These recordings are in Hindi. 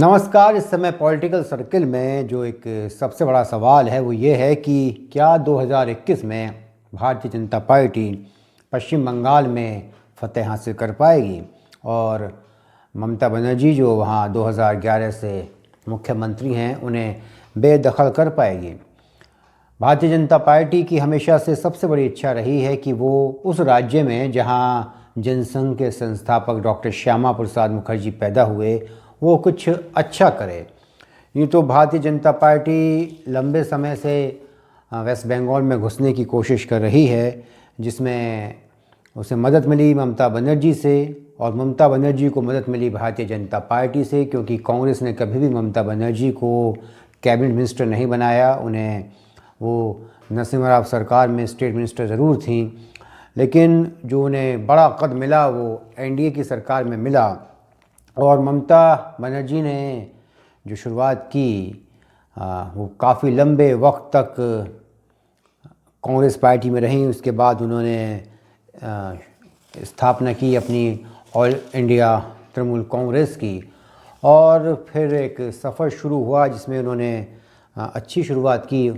नमस्कार। इस समय पॉलिटिकल सर्किल में जो एक सबसे बड़ा सवाल है वो ये है कि क्या 2021 में भारतीय जनता पार्टी पश्चिम बंगाल में फतेह हासिल कर पाएगी और ममता बनर्जी जो वहाँ 2011 से मुख्यमंत्री हैं उन्हें बेदखल कर पाएगी। भारतीय जनता पार्टी की हमेशा से सबसे बड़ी इच्छा रही है कि वो उस राज्य में जहाँ जनसंघ के संस्थापक डॉक्टर श्यामा प्रसाद मुखर्जी पैदा हुए वो कुछ अच्छा करे। यूँ तो भारतीय जनता पार्टी लंबे समय से वेस्ट बंगाल में घुसने की कोशिश कर रही है, जिसमें उसे मदद मिली ममता बनर्जी से और ममता बनर्जी को मदद मिली भारतीय जनता पार्टी से, क्योंकि कांग्रेस ने कभी भी ममता बनर्जी को कैबिनेट मिनिस्टर नहीं बनाया। उन्हें वो नरसिम्हा राव सरकार में स्टेट मिनिस्टर ज़रूर थी, लेकिन जो उन्हें बड़ा कद मिला वो एनडीए की सरकार में मिला। और ममता बनर्जी ने जो शुरुआत की वो काफ़ी लंबे वक्त तक कांग्रेस पार्टी में रहीं। उसके बाद उन्होंने स्थापना की अपनी ऑल इंडिया तृणमूल कांग्रेस की और फिर एक सफ़र शुरू हुआ जिसमें उन्होंने अच्छी शुरुआत की।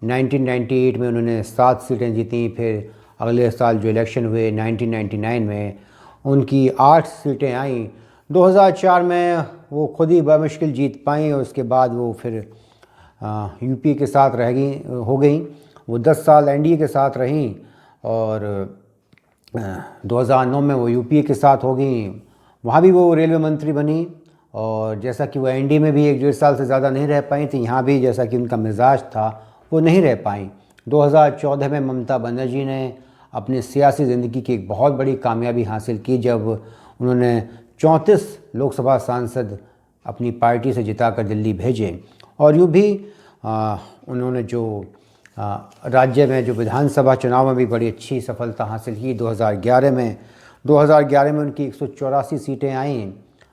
1998 में उन्होंने 7 सीटें जीती। फिर अगले साल जो इलेक्शन हुए 1999 में उनकी 8 सीटें आईं। 2004 में वो खुद ही बमुश्किल जीत पाई और उसके बाद वो फिर यूपीए के साथ हो गई। वो 10 साल एनडीए के साथ रहीं और 2009 में वो यूपीए के साथ हो गई। वहाँ भी वो रेलवे मंत्री बनी और जैसा कि वो एनडीए में भी 1-1.5 साल से ज़्यादा नहीं रह पाई थी, यहाँ भी जैसा कि उनका मिजाज था वो नहीं रह पाई। 2014 में ममता बनर्जी ने अपनी सियासी ज़िंदगी की एक बहुत बड़ी कामयाबी हासिल की जब उन्होंने 34 लोकसभा सांसद अपनी पार्टी से जिताकर दिल्ली भेजे। और यूँ भी उन्होंने जो राज्य में जो विधानसभा चुनाव में भी बड़ी अच्छी सफलता हासिल की। 2011 में उनकी 184 सीटें आईं।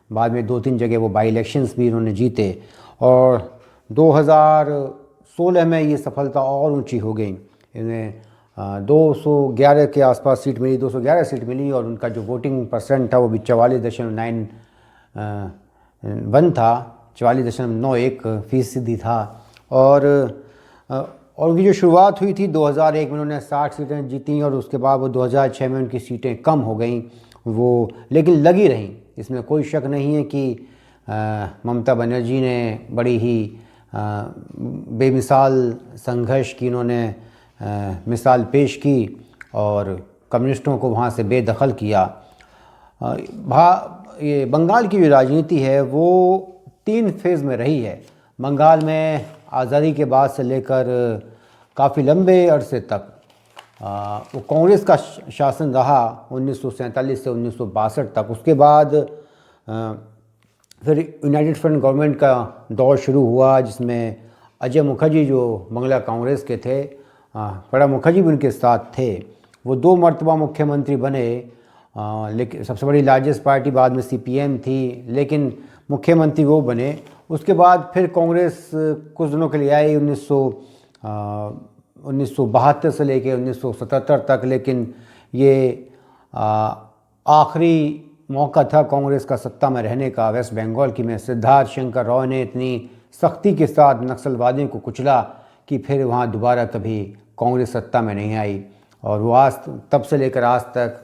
बाद में 2-3 जगह वो बाई इलेक्शंस भी उन्होंने जीते और 2016 में ये सफलता और ऊंची हो गई। इन्हें 211 के आसपास सीट मिली, 211 सीट मिली और उनका जो वोटिंग परसेंट था वो भी 44.91 था, 44.91% था। और उनकी जो शुरुआत हुई थी 2001 में उन्होंने 60 सीटें जीती और उसके बाद वो 2006 में उनकी सीटें कम हो गई वो, लेकिन लगी रहीं। इसमें कोई शक नहीं है कि ममता बनर्जी ने बड़ी ही बेमिसाल संघर्ष की उन्होंने मिसाल पेश की और कम्युनिस्टों को वहाँ से बेदखल किया। ये बंगाल की जो राजनीति है वो 3 फेज़ में रही है। बंगाल में आज़ादी के बाद से लेकर काफ़ी लंबे अरसे तक वो कांग्रेस का शासन रहा 1947 से 1962 तक। उसके बाद फिर यूनाइटेड फ्रंट गवर्नमेंट का दौर शुरू हुआ जिसमें अजय मुखर्जी जो बंगला कांग्रेस के थे, प्रणब मुखर्जी भी उनके साथ थे। वो 2 मरतबा मुख्यमंत्री बने, लेकिन सबसे बड़ी लार्जेस्ट पार्टी बाद में सीपीएम थी, लेकिन मुख्यमंत्री वो बने। उसके बाद फिर कांग्रेस कुछ दिनों के लिए आई 1972 से लेकर 1977 तक, लेकिन ये आखिरी मौका था कांग्रेस का सत्ता में रहने का वेस्ट बंगाल की में। सिद्धार्थ शंकर राव ने इतनी सख्ती के साथ नक्सलवादियों को कुचला कि फिर वहाँ दोबारा कभी कांग्रेस सत्ता में नहीं आई और वो आज तब से लेकर आज तक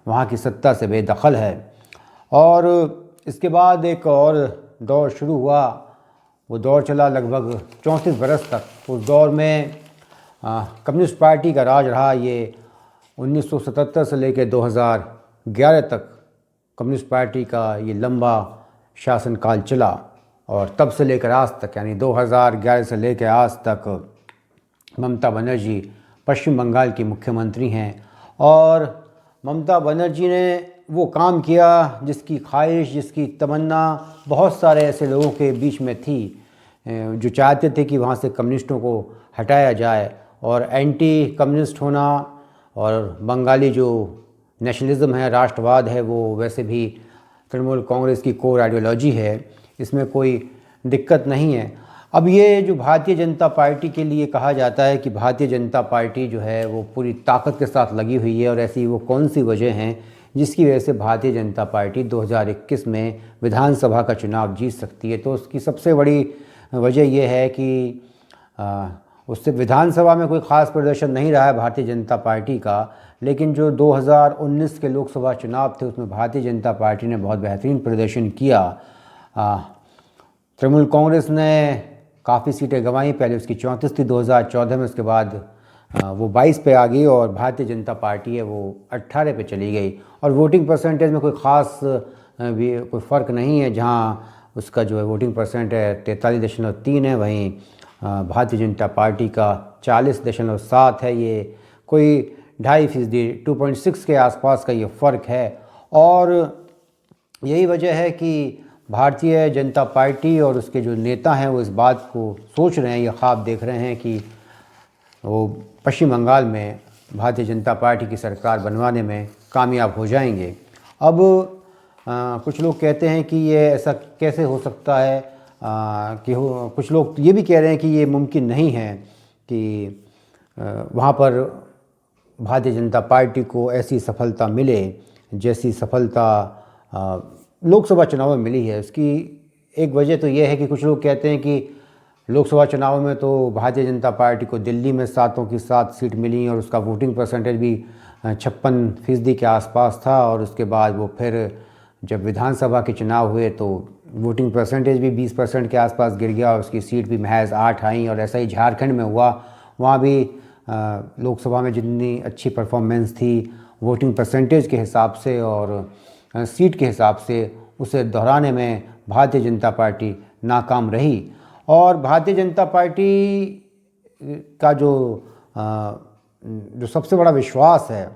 वहाँ की सत्ता से बेदखल है। और इसके बाद एक और दौर शुरू हुआ, वो दौर चला लगभग 34 बरस तक। उस दौर में कम्युनिस्ट पार्टी का राज रहा। ये 1977 से लेकर 2011 तक कम्युनिस्ट पार्टी का ये लंबा शासनकाल चला और तब से लेकर आज तक यानी 2011 से लेकर आज तक ममता बनर्जी पश्चिम बंगाल की मुख्यमंत्री हैं। और ममता बनर्जी ने वो काम किया जिसकी ख्वाहिश, जिसकी तमन्ना बहुत सारे ऐसे लोगों के बीच में थी जो चाहते थे कि वहाँ से कम्युनिस्टों को हटाया जाए और एंटी कम्युनिस्ट होना। और बंगाली जो नेशनलिज्म है, राष्ट्रवाद है, वो वैसे भी तृणमूल कांग्रेस की कोर आइडियोलॉजी है, इसमें कोई दिक्कत नहीं है। अब ये जो भारतीय जनता पार्टी के लिए कहा जाता है कि भारतीय जनता पार्टी जो है वो पूरी ताकत के साथ लगी हुई है, और ऐसी वो कौन सी वजह हैं जिसकी वजह से भारतीय जनता पार्टी 2021 में विधानसभा का चुनाव जीत सकती है। तो उसकी सबसे बड़ी वजह यह है कि उससे विधानसभा में कोई ख़ास प्रदर्शन नहीं रहा है भारतीय जनता पार्टी का, लेकिन जो 2019 के लोकसभा चुनाव थे उसमें भारतीय जनता पार्टी ने बहुत बेहतरीन प्रदर्शन किया। तृणमूल कांग्रेस ने काफ़ी सीटें गंवाई, पहले उसकी 34 थी 2014 में, उसके बाद वो 22 पे आ गई और भारतीय जनता पार्टी है वो 18 पे चली गई। और वोटिंग परसेंटेज में कोई ख़ास भी कोई फ़र्क नहीं है, जहाँ उसका जो है वोटिंग परसेंट है 43.3 है, वहीं भारतीय जनता पार्टी का 40.7 है। ये कोई 2.5% 2.6 के आसपास का ये फ़र्क है। और यही वजह है कि भारतीय जनता पार्टी और उसके जो नेता हैं वो इस बात को सोच रहे हैं, ये ख्वाब देख रहे हैं कि वो पश्चिम बंगाल में भारतीय जनता पार्टी की सरकार बनवाने में कामयाब हो जाएंगे। अब कुछ लोग कहते हैं कि ये ऐसा कैसे हो सकता है, कुछ लोग ये भी कह रहे हैं कि ये मुमकिन नहीं है कि वहाँ पर भारतीय जनता पार्टी को ऐसी सफलता मिले जैसी सफलता लोकसभा चुनाव में मिली है। इसकी एक वजह तो ये है कि कुछ लोग कहते हैं कि लोकसभा चुनाव में तो भारतीय जनता पार्टी को दिल्ली में 7 की 7 सीट मिली और उसका वोटिंग परसेंटेज भी 56% के आसपास था, और उसके बाद वो फिर जब विधानसभा के चुनाव हुए तो वोटिंग परसेंटेज भी 20% के आसपास गिर गया और उसकी सीट भी महज 8 आई। और ऐसा ही झारखंड में हुआ, वहाँ भी लोकसभा में जितनी अच्छी परफॉर्मेंस थी वोटिंग परसेंटेज के हिसाब से और सीट के हिसाब से, उसे दोहराने में भारतीय जनता पार्टी नाकाम रही। और भारतीय जनता पार्टी का जो सबसे बड़ा विश्वास है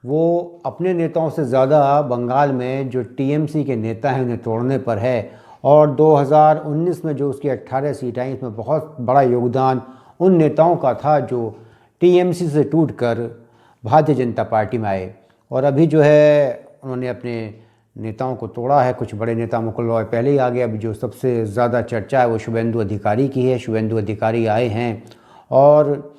वो अपने नेताओं से ज़्यादा बंगाल में जो टीएमसी के नेता हैं उन्हें तोड़ने पर है। और 2019 में जो उसकी 18 सीट आई, इसमें बहुत बड़ा योगदान उन नेताओं का था जो टीएमसी से टूटकर भारतीय जनता पार्टी में आए। और अभी जो है उन्होंने अपने नेताओं को तोड़ा है। कुछ बड़े नेता, मुकुल रॉय पहले ही आ गए, अभी जो सबसे ज़्यादा चर्चा है वो शुभेंदु अधिकारी की है। शुभेंदु अधिकारी आए हैं और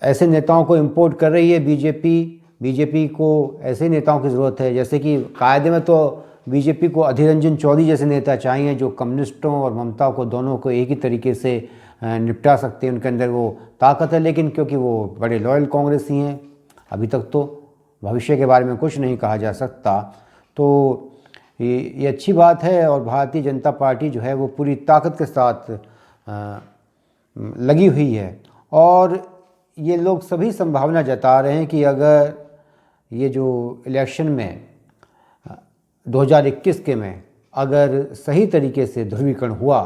ऐसे नेताओं को इंपोर्ट कर रही है बीजेपी को ऐसे नेताओं की ज़रूरत है, जैसे कि कायदे में तो बीजेपी को अधीर रंजन चौधरी जैसे नेता चाहिए जो कम्युनिस्टों और ममता को दोनों को एक ही तरीके से निपटा सकते हैं, उनके अंदर वो ताकत है। लेकिन क्योंकि वो बड़े लॉयल कांग्रेसी हैं, अभी तक तो भविष्य के बारे में कुछ नहीं कहा जा सकता, तो ये अच्छी बात है। और भारतीय जनता पार्टी जो है वो पूरी ताकत के साथ लगी हुई है। और ये लोग सभी संभावना जता रहे हैं कि अगर ये जो इलेक्शन में 2021 के में अगर सही तरीके से ध्रुवीकरण हुआ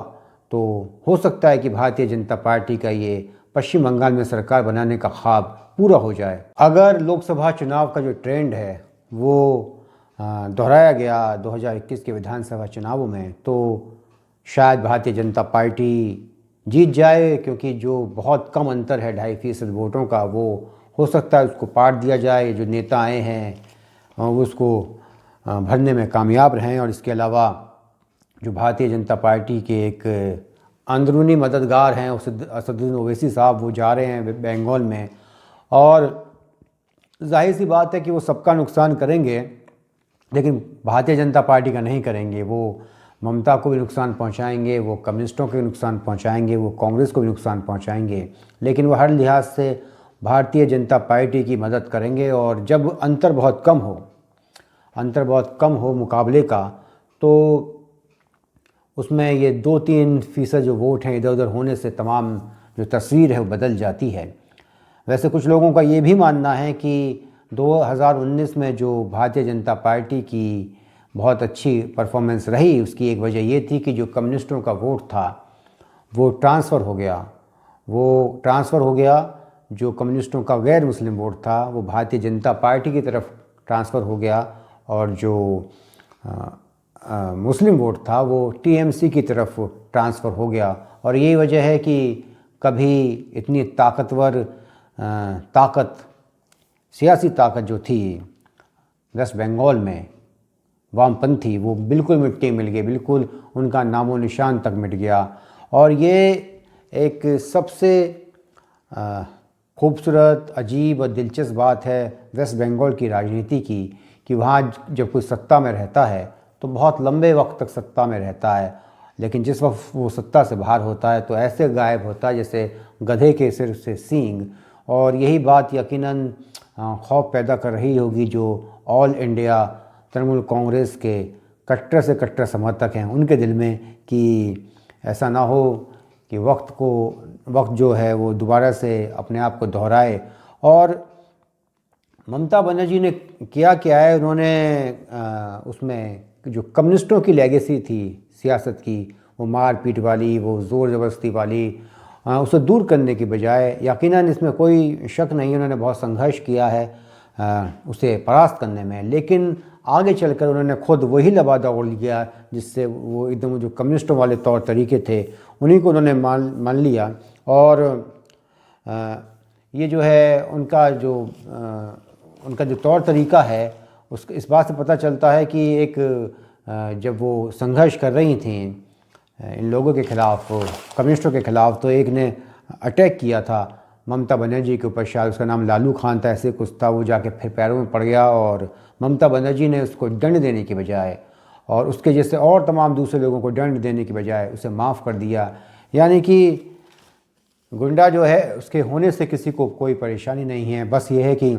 तो हो सकता है कि भारतीय जनता पार्टी का ये पश्चिम बंगाल में सरकार बनाने का ख्वाब पूरा हो जाए। अगर लोकसभा चुनाव का जो ट्रेंड है वो दोहराया गया 2021 के विधानसभा चुनावों में, तो शायद भारतीय जनता पार्टी जीत जाए, क्योंकि जो बहुत कम अंतर है 2.5% वोटों का, वो हो सकता है उसको पाट दिया जाए। जो नेता आए हैं वो उसको भरने में कामयाब रहें। और इसके अलावा जो भारतीय जनता पार्टी के एक अंदरूनी मददगार हैं असदुद्दीन ओवैसी साहब, वो जा रहे हैं बंगाल में, और जाहिर सी बात है कि वो सबका नुकसान करेंगे, लेकिन भारतीय जनता पार्टी का नहीं करेंगे। वो ममता को भी नुकसान पहुंचाएंगे, वो कम्युनिस्टों को भी नुकसान पहुंचाएंगे, वो कांग्रेस को भी नुकसान पहुंचाएंगे, लेकिन वो हर लिहाज से भारतीय जनता पार्टी की मदद करेंगे। और जब अंतर बहुत कम हो मुकाबले का, तो उसमें ये 2-3% जो वोट हैं इधर उधर होने से तमाम जो तस्वीर है वो बदल जाती है। वैसे कुछ लोगों का ये भी मानना है कि 2019 में जो भारतीय जनता पार्टी की बहुत अच्छी परफॉर्मेंस रही, उसकी एक वजह ये थी कि जो कम्युनिस्टों का वोट था वो ट्रांसफ़र हो गया। जो कम्युनिस्टों का गैर मुस्लिम वोट था वो भारतीय जनता पार्टी की तरफ ट्रांसफ़र हो गया, और जो मुस्लिम वोट था वो टीएमसी की तरफ ट्रांसफ़र हो गया। और यही वजह है कि कभी इतनी ताकतवर सियासी ताकत जो थी वेस्ट बंगाल में वामपंथी, वो बिल्कुल मिट्टी मिल गई, बिल्कुल उनका नामो निशान तक मिट गया। और ये एक सबसे खूबसूरत, अजीब और दिलचस्प बात है वेस्ट बंगाल की राजनीति की कि वहाँ जब कोई सत्ता में रहता है तो बहुत लंबे वक्त तक सत्ता में रहता है, लेकिन जिस वक्त वो सत्ता से बाहर होता है तो ऐसे गायब होता है जैसे गधे के सिर से सींग। और यही बात यकीनन खौफ पैदा कर रही होगी जो ऑल इंडिया तृणमूल कांग्रेस के कट्टर से कट्टर समर्थक हैं उनके दिल में, कि ऐसा ना हो कि वक्त जो है वो दोबारा से अपने आप को दोहराए। और ममता बनर्जी ने किया क्या है, उन्होंने उसमें जो कम्युनिस्टों की लेगेसी थी सियासत की, वो मार पीट वाली, वो ज़ोर ज़बरदस्ती वाली, उसे दूर करने की बजाय, यकीनन इसमें कोई शक नहीं, उन्होंने बहुत संघर्ष किया है उसे परास्त करने में, लेकिन आगे चलकर उन्होंने खुद वही लबादा ओढ़ लिया जिससे वो एकदम जो कम्युनिस्टों वाले तौर तरीके थे उन्हीं को उन्होंने मान लिया। और ये जो है उनका जो तौर तरीका है उस इस बात से पता चलता है कि एक जब वो संघर्ष कर रही थी इन लोगों के ख़िलाफ़, कम्युनिस्टों के ख़िलाफ़, तो एक ने अटैक किया था ममता बनर्जी के ऊपर, शायद उसका नाम लालू खान था, ऐसे कुछ था, वो जाके फिर पैरों में पड़ गया और ममता बनर्जी ने उसको दंड देने की बजाय और उसके जैसे और तमाम दूसरे लोगों को दंड देने की बजाय उसे माफ़ कर दिया। यानी कि गुंडा जो है उसके होने से किसी को कोई परेशानी नहीं है, बस ये है कि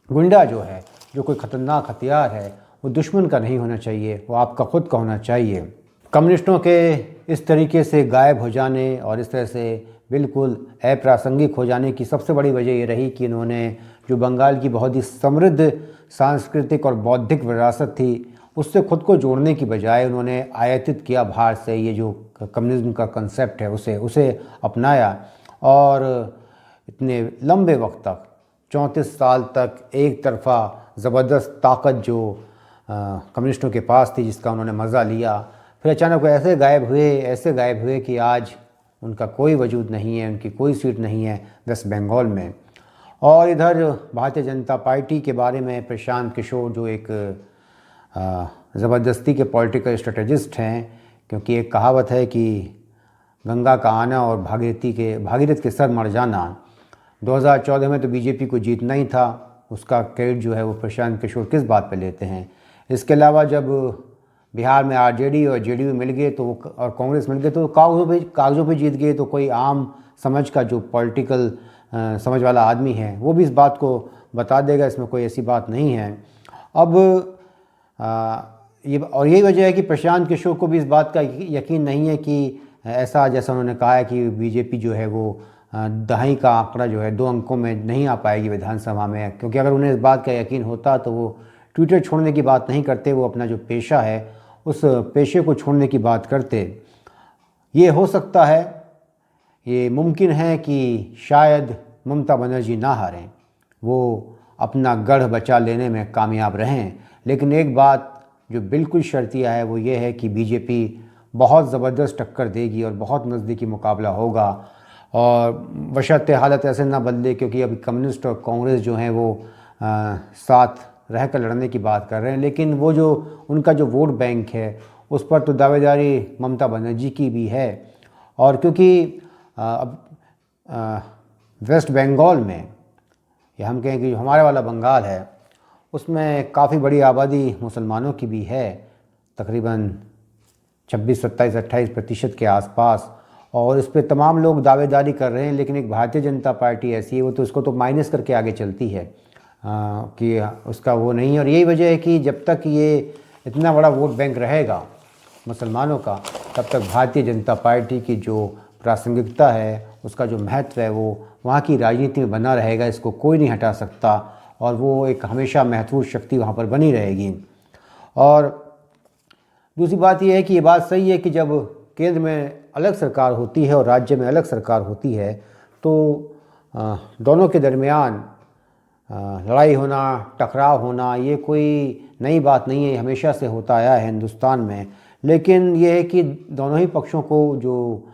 गुंडा जो है, जो कोई ख़तरनाक हथियार है, वो दुश्मन का नहीं होना चाहिए, वो आपका खुद का होना चाहिए। कम्युनिस्टों के इस तरीके से गायब हो जाने और इस तरह से बिल्कुल अप्रासंगिक हो जाने की सबसे बड़ी वजह ये रही कि इन्होंने जो बंगाल की बहुत ही समृद्ध सांस्कृतिक और बौद्धिक विरासत थी उससे खुद को जोड़ने की बजाय उन्होंने आयातित किया बाहर से, ये जो कम्युनिज्म का कंसेप्ट है उसे अपनाया और इतने लंबे वक्त तक 34 साल तक एक तरफा ज़बरदस्त ताकत जो कम्युनिस्टों के पास थी जिसका उन्होंने मज़ा लिया, फिर अचानक वो ऐसे गायब हुए कि आज उनका कोई वजूद नहीं है, उनकी कोई सीट नहीं है वेस्ट बंगाल में। और इधर भारतीय जनता पार्टी के बारे में प्रशांत किशोर जो एक ज़बरदस्ती के पॉलिटिकल स्ट्रेटजिस्ट हैं, क्योंकि एक कहावत है कि गंगा का आना और भागीरथ के सर मर जाना। 2014 में तो बीजेपी को जीतना ही था, उसका क्रेडिट जो है वो प्रशांत किशोर किस बात पे लेते हैं। इसके अलावा जब बिहार में आरजेडी और जेडीयू मिल गए तो और कांग्रेस मिल गए तो कागज़ों पे जीत गए, तो कोई आम समझ का जो पॉलिटिकल समझ वाला आदमी है वो भी इस बात को बता देगा, इसमें कोई ऐसी बात नहीं है। अब यही वजह है कि प्रशांत किशोर को भी इस बात का यकीन नहीं है कि ऐसा जैसा उन्होंने कहा है कि बीजेपी जो है वो दहाई का आंकड़ा जो है 2 अंकों में नहीं आ पाएगी विधानसभा में, क्योंकि अगर उन्हें इस बात का यकीन होता तो वो ट्विटर छोड़ने की बात नहीं करते, वो अपना जो पेशा है उस पेशे को छोड़ने की बात करते। ये हो सकता है, ये मुमकिन है कि शायद ममता बनर्जी ना हारें, वो अपना गढ़ बचा लेने में कामयाब रहें, लेकिन एक बात जो बिल्कुल शर्तिया है वो ये है कि बीजेपी बहुत ज़बरदस्त टक्कर देगी और बहुत नज़दीकी मुकाबला होगा, और बशर्ते हालत ऐसे ना बदले, क्योंकि अभी कम्युनिस्ट और कांग्रेस जो हैं वो साथ रहकर लड़ने की बात कर रहे हैं, लेकिन वो जो उनका जो वोट बैंक है उस पर तो दावेदारी ममता बनर्जी की भी है। और क्योंकि अब वेस्ट बंगाल में, या हम कहें कि जो हमारे वाला बंगाल है उसमें काफ़ी बड़ी आबादी मुसलमानों की भी है, तकरीबन 26, 27, 28% के आसपास, और इस पर तमाम लोग दावेदारी कर रहे हैं, लेकिन एक भारतीय जनता पार्टी ऐसी है वो तो उसको तो माइनस करके आगे चलती है कि उसका वो नहीं है। और यही वजह है कि जब तक ये इतना बड़ा वोट बैंक रहेगा मुसलमानों का, तब तक भारतीय जनता पार्टी की जो प्रासंगिकता है, उसका जो महत्व है, वो वहाँ की राजनीति में बना रहेगा, इसको कोई नहीं हटा सकता, और वो एक हमेशा महत्वपूर्ण शक्ति वहाँ पर बनी रहेगी। और दूसरी बात यह है कि ये बात सही है कि जब केंद्र में अलग सरकार होती है और राज्य में अलग सरकार होती है तो दोनों के दरमियान लड़ाई होना, टकराव होना, ये कोई नई बात नहीं है, हमेशा से होता आया है हिंदुस्तान में। लेकिन ये है कि दोनों ही पक्षों को जो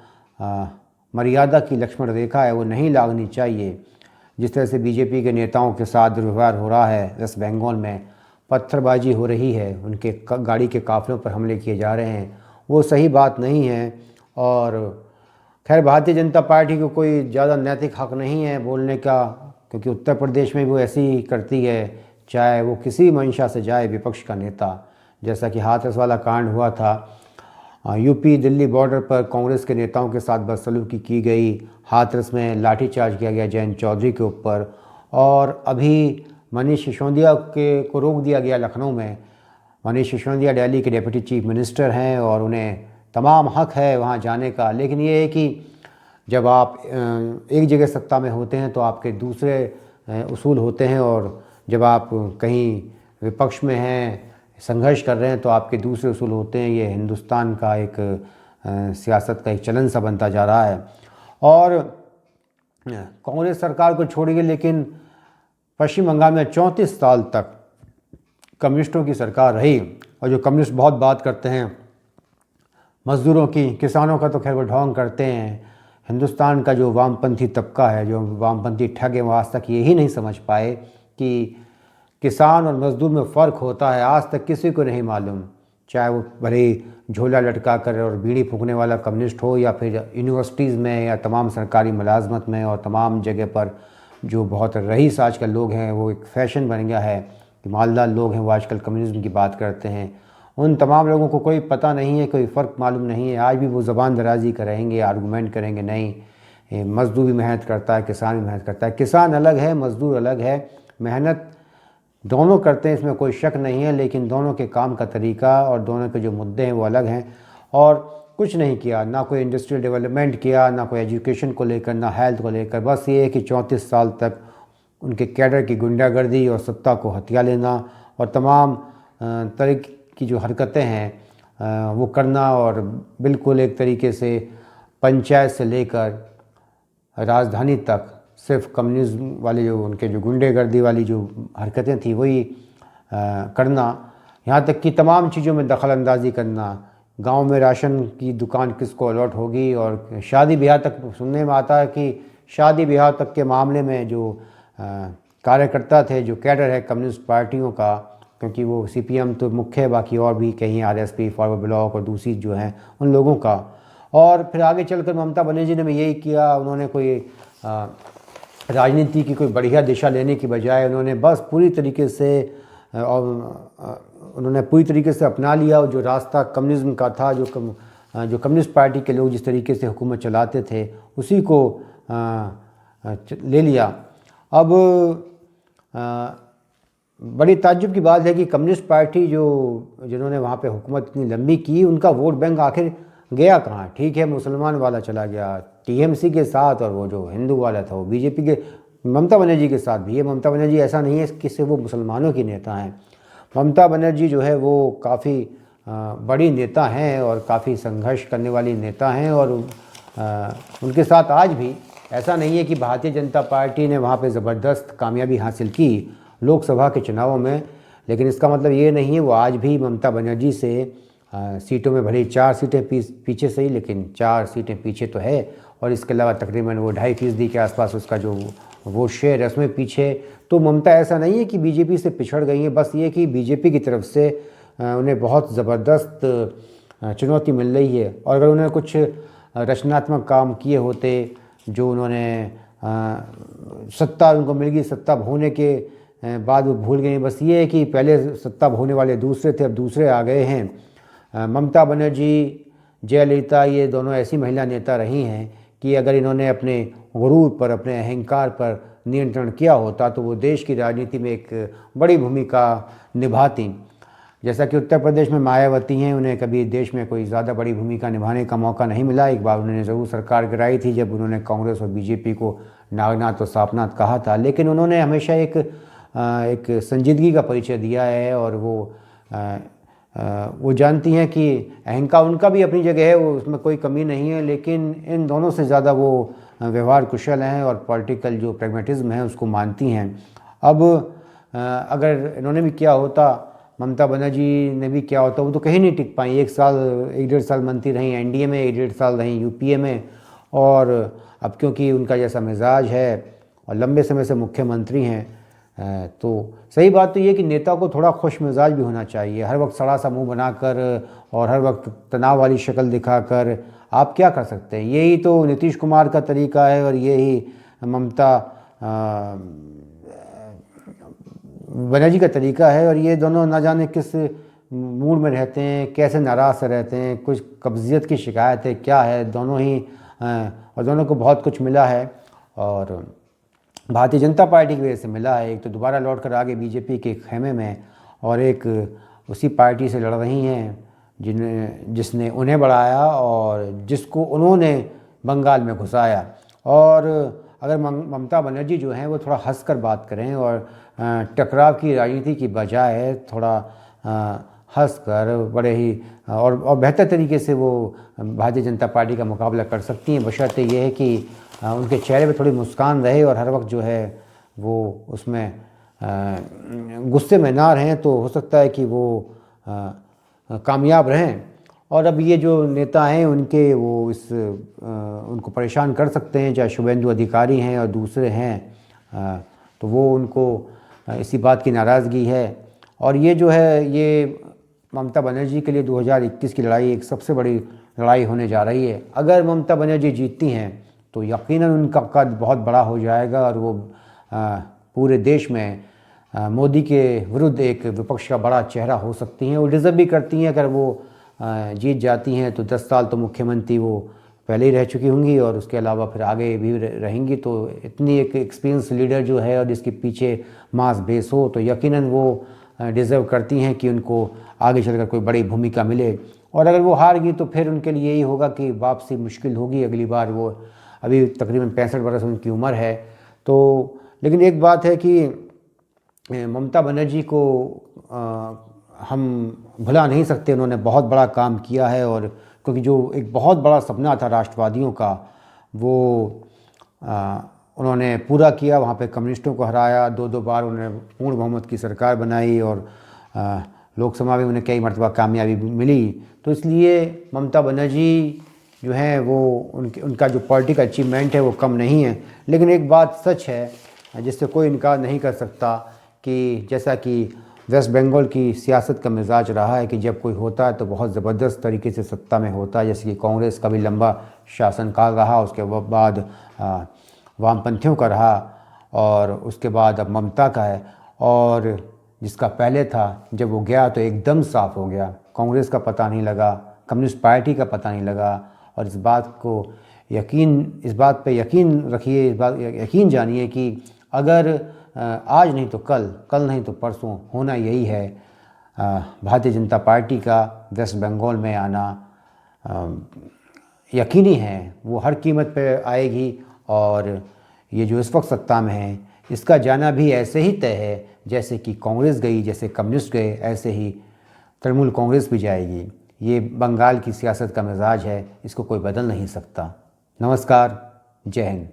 मर्यादा की लक्ष्मण रेखा है वो नहीं लागनी चाहिए। जिस तरह से बीजेपी के नेताओं के साथ दुर्व्यवहार हो रहा है, वेस्ट बंगाल में पत्थरबाजी हो रही है, उनके गाड़ी के काफिलों पर हमले किए जा रहे हैं, वो सही बात नहीं है। और खैर भारतीय जनता पार्टी को कोई ज़्यादा नैतिक हक नहीं है बोलने का, क्योंकि उत्तर प्रदेश में वो ऐसी ही करती है, चाहे वो किसी मंशा से जाए विपक्ष का नेता। जैसा कि हाथरस वाला कांड हुआ था, यूपी दिल्ली बॉर्डर पर कांग्रेस के नेताओं के साथ बदसलूकी की गई, हाथरस में लाठीचार्ज किया गया जयंत चौधरी के ऊपर, और अभी मनीष सिसोदिया को रोक दिया गया लखनऊ में। मनीष सिसोदिया दिल्ली के डिप्टी चीफ मिनिस्टर हैं और उन्हें तमाम हक है वहाँ जाने का, लेकिन ये है कि जब आप एक जगह सत्ता में होते हैं तो आपके दूसरे उसूल होते हैं, और जब आप कहीं विपक्ष में हैं, संघर्ष कर रहे हैं, तो आपके दूसरे उसूल होते हैं। ये हिंदुस्तान का एक सियासत का एक चलन सा बनता जा रहा है। और कांग्रेस सरकार को छोड़िए, लेकिन पश्चिम बंगाल में 34 साल तक कम्युनिस्टों की सरकार रही, और जो कम्युनिस्ट बहुत बात करते हैं मज़दूरों की, किसानों का तो खैर वो ढोंग करते हैं। हिंदुस्तान का जो वामपंथी तबका है, जो वामपंथी ठग है, वो आज तक यही नहीं समझ पाए कि किसान और मज़दूर में फ़र्क होता है। आज तक किसी को नहीं मालूम, चाहे वो भले झोला लटका कर और बीड़ी फूंकने वाला कम्युनिस्ट हो, या फिर यूनिवर्सिटीज़ में या तमाम सरकारी मुलाजमत में और तमाम जगह पर जो बहुत रईस आजकल लोग हैं, वो एक फ़ैशन बन गया है कि मालदार लोग हैं वो आजकल कम्युनिज़्म की बात करते हैं। उन तमाम लोगों को कोई पता नहीं है, कोई फ़र्क मालूम नहीं है। आज भी वो ज़बान दराज़ी करेंगे, आर्गूमेंट करेंगे, नहीं मज़दूर भी मेहनत करता है, किसान भी मेहनत करता है। किसान अलग है, मज़दूर अलग है, मेहनत दोनों करते हैं, इसमें कोई शक नहीं है, लेकिन दोनों के काम का तरीका और दोनों के जो मुद्दे हैं वो अलग हैं। और कुछ नहीं किया, ना कोई इंडस्ट्रियल डेवलपमेंट किया, ना कोई एजुकेशन को लेकर, ना हेल्थ को लेकर। बस ये है कि 34 साल तक उनके कैडर की गुंडागर्दी और सत्ता को हथिया लेना और तमाम तरह की जो हरकतें हैं वो करना, और बिल्कुल एक तरीके से पंचायत से लेकर राजधानी तक सिर्फ कम्युनिज्म वाले जो उनके जो गुंडेगर्दी वाली जो हरकतें थी वही करना। यहाँ तक कि तमाम चीज़ों में दखल अंदाज़ी करना, गांव में राशन की दुकान किसको अलॉट होगी, और शादी ब्याह तक सुनने में आता है कि शादी ब्याह तक के मामले में जो कार्यकर्ता थे, जो कैडर है कम्युनिस्ट पार्टियों का, क्योंकि वो सीपीएम तो मुख्य है, बाकी और भी कहीं आरएसपी, फॉरवर्ड ब्लॉक और दूसरी जो हैं उन लोगों का। और फिर आगे चलकर ममता बनर्जी ने भी यही किया। उन्होंने कोई राजनीति की कोई बढ़िया दिशा लेने की बजाय उन्होंने बस पूरी तरीके से अपना लिया जो रास्ता कम्युनिज्म का था, जो कम्युनिस्ट पार्टी के लोग जिस तरीके से हुकूमत चलाते थे उसी को ले लिया। अब बड़ी ताज्जुब की बात है कि कम्युनिस्ट पार्टी जिन्होंने वहाँ पे हुकूमत इतनी लंबी की, उनका वोट बैंक आखिर गया कहाँ। ठीक है, मुसलमान वाला चला गया टीएमसी के साथ, और वो जो हिंदू वाला था वो बीजेपी के ममता बनर्जी के साथ भी है। ममता बनर्जी ऐसा नहीं है कि सिर्फ वो मुसलमानों की नेता हैं। ममता बनर्जी जो है वो काफ़ी बड़ी नेता हैं और काफ़ी संघर्ष करने वाली नेता हैं, और उनके साथ आज भी ऐसा नहीं है कि भारतीय जनता पार्टी ने वहाँ पे ज़बरदस्त कामयाबी हासिल की लोकसभा के चुनावों में, लेकिन इसका मतलब ये नहीं है वो आज भी ममता बनर्जी से सीटों में भले 4 सीटें पीछे सही, लेकिन 4 सीटें पीछे तो है, और इसके अलावा तकरीबन वो 2.5% के आसपास उसका जो वोट शेयर है उसमें पीछे। तो ममता ऐसा नहीं है कि बीजेपी से पिछड़ गई है, बस ये कि बीजेपी की तरफ से उन्हें बहुत ज़बरदस्त चुनौती मिल रही है। और अगर उन्हें कुछ रचनात्मक काम किए होते, जो उन्होंने सत्ता उनको मिल गई, सत्ता भोगने के बाद वो भूल गए। बस ये है कि पहले सत्ता भोगने वाले दूसरे थे, अब दूसरे आ गए हैं। ममता बनर्जी, जयललिता, ये दोनों ऐसी महिला नेता रही हैं कि अगर इन्होंने अपने गुरूर पर, अपने अहंकार पर नियंत्रण किया होता तो वो देश की राजनीति में एक बड़ी भूमिका निभाती। जैसा कि उत्तर प्रदेश में मायावती हैं, उन्हें कभी देश में कोई ज़्यादा बड़ी भूमिका निभाने का मौका नहीं मिला। एक बार उन्होंने ज़रूर सरकार गिराई थी जब उन्होंने कांग्रेस और बीजेपी को नागनाथ और सापनाथ कहा था, लेकिन उन्होंने हमेशा एक संजीदगी का परिचय दिया है, और वो जानती हैं कि अहंकार उनका भी अपनी जगह है, वो उसमें कोई कमी नहीं है, लेकिन इन दोनों से ज़्यादा वो व्यवहार कुशल हैं और पॉलिटिकल जो प्रैग्मेटिज्म है उसको मानती हैं। अब अगर इन्होंने भी किया होता, ममता बनर्जी ने भी किया होता, वो तो कहीं नहीं टिक पाई। 1.5 साल मंत्री रहीं एनडीए में, 1.5 साल रहीं यूपीए में, और अब क्योंकि उनका जैसा मिजाज है और लंबे समय से मुख्यमंत्री हैं, तो सही बात तो ये कि नेता को थोड़ा खुश मिजाज भी होना चाहिए। हर वक्त सड़ा सा मुंह बनाकर और हर वक्त तनाव वाली शक्ल दिखाकर आप क्या कर सकते हैं। यही तो नीतीश कुमार का तरीका है और यही ममता बनर्जी का तरीका है। और ये दोनों ना जाने किस मूड में रहते हैं, कैसे नाराज़ से रहते हैं, कुछ कब्जियत की शिकायत है क्या है, दोनों ही और दोनों को बहुत कुछ मिला है और भारतीय जनता पार्टी की वजह से मिला है। एक तो दोबारा लौट कर आगे बीजेपी के खेमे में और एक उसी पार्टी से लड़ रही हैं जिसने उन्हें बढ़ाया और जिसको उन्होंने बंगाल में घुसाया। और अगर ममता बनर्जी जो हैं वो थोड़ा हंसकर बात करें और टकराव की राजनीति की बजाय थोड़ा हंसकर बड़े ही और बेहतर तरीके से वो भारतीय जनता पार्टी का मुकाबला कर सकती हैं, बशर्ते ये है कि उनके चेहरे पे थोड़ी मुस्कान रहे और हर वक्त जो है वो उसमें गुस्से में ना रहें, तो हो सकता है कि वो कामयाब रहें। और अब ये जो नेता हैं उनके वो उनको परेशान कर सकते हैं, चाहे शुभेंदु अधिकारी हैं और दूसरे हैं, तो वो उनको इसी बात की नाराज़गी है। और ये जो है ये ममता बनर्जी के लिए 2021 की लड़ाई एक सबसे बड़ी लड़ाई होने जा रही है। अगर ममता बनर्जी जीतती हैं तो यकीनन उनका कद बहुत बड़ा हो जाएगा और वो पूरे देश में मोदी के विरुद्ध एक विपक्ष का बड़ा चेहरा हो सकती हैं। वो डिज़र्व भी करती हैं। अगर वो जीत जाती हैं तो 10 साल तो मुख्यमंत्री वो पहले ही रह चुकी होंगी और उसके अलावा फिर आगे भी रहेंगी। तो इतनी एक एक्सपीरियंस लीडर जो है और जिसके पीछे मास बेस हो तो यकीनन वो डिज़र्व करती हैं कि उनको आगे चलकर कोई बड़ी भूमिका मिले। और अगर वो हार गई तो फिर उनके लिए यही होगा कि वापसी मुश्किल होगी अगली बार। वो अभी तकरीबन 65 वर्ष उनकी उम्र है। तो लेकिन एक बात है कि ममता बनर्जी को हम भुला नहीं सकते। उन्होंने बहुत बड़ा काम किया है और क्योंकि जो एक बहुत बड़ा सपना था राष्ट्रवादियों का वो उन्होंने पूरा किया। वहाँ पे कम्युनिस्टों को हराया, 2 बार उन्होंने पूर्ण बहुमत की सरकार बनाई और लोकसभा में उन्हें कई मरतबा कामयाबी मिली। तो इसलिए ममता बनर्जी जो है वो उनका जो पॉलिटिकल अचीवमेंट है वो कम नहीं है। लेकिन एक बात सच है जिससे कोई इनकार नहीं कर सकता कि जैसा कि वेस्ट बंगाल की सियासत का मिजाज रहा है कि जब कोई होता है तो बहुत ज़बरदस्त तरीके से सत्ता में होता है। जैसे कि कांग्रेस का भी लंबा शासनकाल रहा, उसके बाद वामपंथियों का रहा और उसके बाद अब ममता का है। और जिसका पहले था जब वो गया तो एकदम साफ हो गया, कांग्रेस का पता नहीं लगा, कम्युनिस्ट पार्टी का पता नहीं लगा। और इस बात पे यकीन रखिए, इस बात यकीन जानिए कि अगर आज नहीं तो कल नहीं तो परसों होना यही है भारतीय जनता पार्टी का वेस्ट बंगाल में आना यकीनी है। वो हर कीमत पे आएगी और ये जो इस वक्त सत्ता में है इसका जाना भी ऐसे ही तय है जैसे कि कांग्रेस गई, जैसे कम्युनिस्ट गए, ऐसे ही तृणमूल कांग्रेस भी जाएगी। ये बंगाल की सियासत का मिजाज है, इसको कोई बदल नहीं सकता। नमस्कार, जय हिंद।